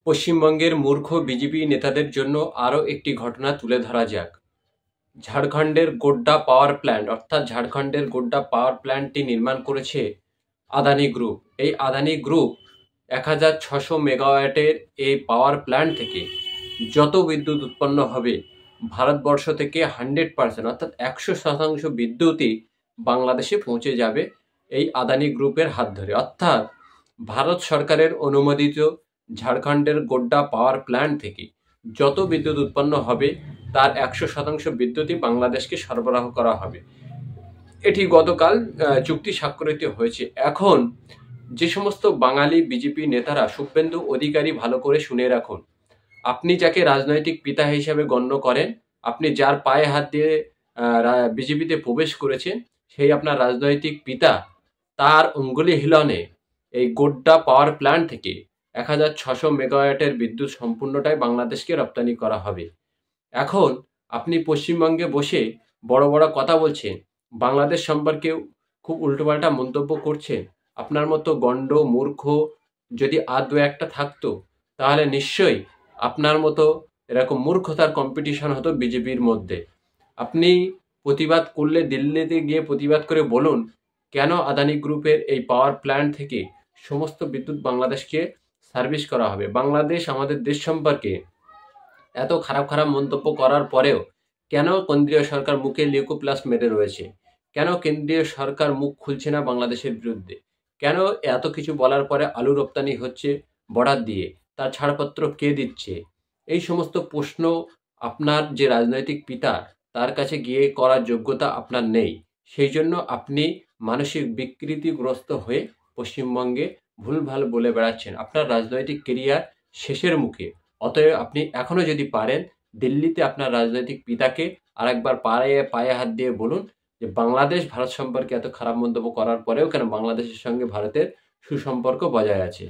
পশ্চিমবঙ্গের মূর্খ বিজেপি নেতাদের জন্য আরও একটি ঘটনা তুলে ধরা যাক। ঝাড়খণ্ডের গোড্ডা পাওয়ার প্ল্যান্ট অর্থাৎ ঝাড়খণ্ডের গোড্ডা পাওয়ার প্ল্যান্টটি নির্মাণ করেছে আদানি গ্রুপ। এই আদানি গ্রুপ 1600 মেগাওয়াটের এই পাওয়ার প্ল্যান্ট থেকে যত বিদ্যুৎ উৎপন্ন হবে ভারতবর্ষ থেকে 100% অর্থাৎ 100% বিদ্যুৎই বাংলাদেশে পৌঁছে যাবে এই আদানি গ্রুপের হাত ধরে। অর্থাৎ ভারত সরকারের অনুমোদিত ঝাড়খণ্ডের গোড্ডা পাওয়ার প্ল্যান্ট থেকে যত বিদ্যুৎ উৎপন্ন হবে তার 100% বিদ্যুৎই বাংলাদেশকে সরবরাহ করা হবে। এটি গতকাল চুক্তি স্বাক্ষরিত হয়েছে। এখন যে সমস্ত বাঙালি বিজেপি নেতারা, শুভেন্দু অধিকারী, ভালো করে শুনে রাখুন। আপনি যাকে রাজনৈতিক পিতা হিসাবে গণ্য করেন, আপনি যার পায়ে হাত দিয়ে বিজেপিতে প্রবেশ করেছেন, সেই আপনার রাজনৈতিক পিতা, তার অঙ্গুলি হিলনে এই গোড্ডা পাওয়ার প্ল্যান্ট থেকে 1600 মেগাওয়াটের বিদ্যুৎ সম্পূর্ণটাই বাংলাদেশকে রপ্তানি করা হবে। এখন আপনি পশ্চিমবঙ্গে বসে বড় বড় কথা বলছেন, বাংলাদেশ সম্পর্কে খুব উল্টোপাল্টা মন্তব্য করছেন। আপনার মতো গণ্ড মূর্খ যদি আর দু একটা থাকতো তাহলে নিশ্চয়ই আপনার মতো এরকম মূর্খতার কম্পিটিশন হতো বিজেপির মধ্যে। আপনি প্রতিবাদ করলে দিল্লিতে গিয়ে প্রতিবাদ করে বলুন কেন আদানি গ্রুপের এই পাওয়ার প্ল্যান্ট থেকে সমস্ত বিদ্যুৎ বাংলাদেশকে সার্ভিস করা হবে। বাংলাদেশ আমাদের দেশ সম্পর্কে এত খারাপ খারাপ মন্তব্য করার পরেও কেন কেন্দ্রীয় সরকার মুখে লিউকোপ্লাস মেরে রয়েছে? কেন কেন্দ্রীয় সরকার মুখ খুলছে না বাংলাদেশের বিরুদ্ধে? কেন এত কিছু বলার পরে আলু রপ্তানি হচ্ছে বর্ডার দিয়ে, তার ছাড়পত্র কে দিচ্ছে? এই সমস্ত প্রশ্ন আপনার যে রাজনৈতিক পিতা, তার কাছে গিয়ে করার যোগ্যতা আপনার নেই। সেই জন্য আপনি মানসিক বিকৃতিগ্রস্ত হয়ে পশ্চিমবঙ্গে ভুলভাল বলে বেড়াচ্ছেন। আপনার রাজনৈতিক কেরিয়ার শেষের মুখে। অতএব আপনি এখনো যদি পারেন দিল্লিতে আপনার রাজনৈতিক পিতাকে আরেকবার পায়ে হাত দিয়ে বলুন যে বাংলাদেশ ভারত সম্পর্কে এত খারাপ মন্তব্য করার পরেও কেন বাংলাদেশের সঙ্গে ভারতের সুসম্পর্ক বজায় আছে।